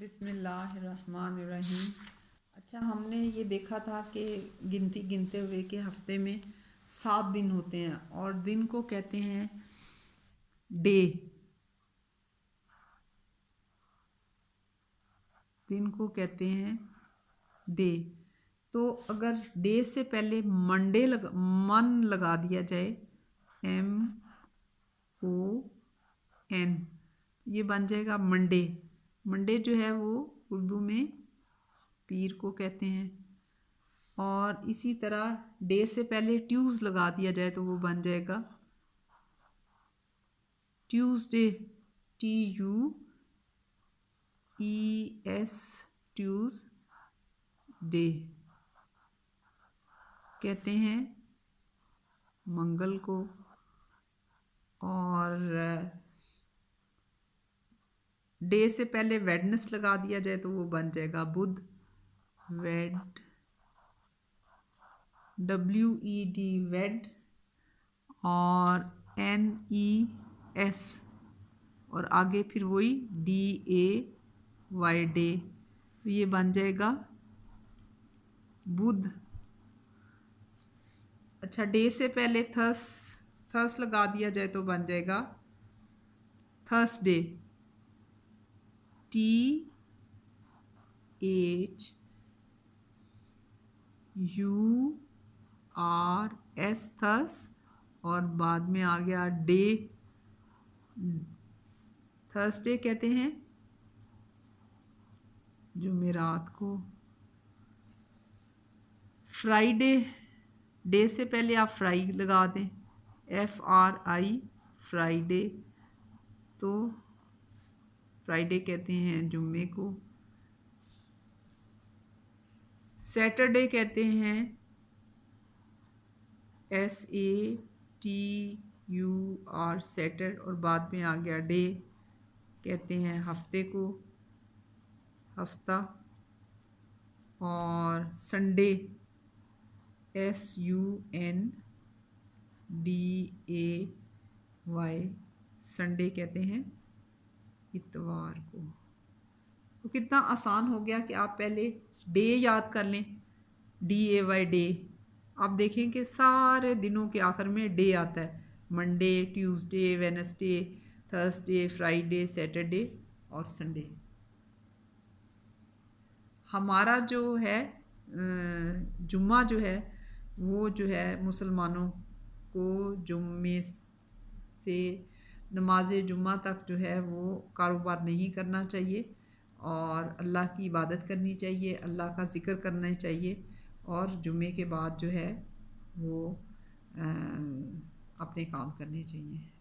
बिस्मिल्लाहिर्रहमानिर्रहीम। अच्छा, हमने ये देखा था कि गिनती गिनते हुए के हफ्ते में 7 दिन होते हैं और दिन को कहते हैं डे। दिन को कहते हैं डे। तो अगर डे से पहले मन लगा दिया जाए, MON, ये बन जाएगा मंडे। मंडे जो है वो उर्दू में पीर को कहते हैं। और इसी तरह डे से पहले ट्यूज लगा दिया जाए तो वो बन जाएगा ट्यूसडे, TUES, ट्यूज डे कहते हैं मंगल को। और डे से पहले वेडनेस लगा दिया जाए तो वो बन जाएगा बुध, WED, वेड। और NES और आगे फिर वही DAY, डे। तो ये बन जाएगा बुध। अच्छा, डे से पहले थर्स लगा दिया जाए तो बन जाएगा थर्सडे, THURS, थर्स। और बाद में आ गया डे, थर्सडे कहते हैं जुमेरात को। फ्राइडे, डे से पहले आप फ्राई लगा दें, FRI, फ्राइडे। तो फ्राइडे कहते हैं जुम्मे को। सैटरडे कहते हैं SATUR, सैटर। और बाद में आ गया डे, कहते हैं हफ्ते को, हफ्ता। और संडे SUNDAY, संडे कहते हैं इतवार को। तो कितना आसान हो गया कि आप पहले डे याद कर लें, DAY, डे। आप देखें कि सारे दिनों के आखिर में डे आता है। Monday, Tuesday, Wednesday, Thursday, Friday, Saturday और संडे। हमारा जो है जुम्मा जो है वो जो है मुसलमानों को जुम्मे से नमाज जुम्मा तक जो है वो कारोबार नहीं करना चाहिए और अल्लाह की इबादत करनी चाहिए, अल्लाह का ज़िक्र करना चाहिए। और जुम्मे के बाद जो है वो अपने काम करने चाहिए।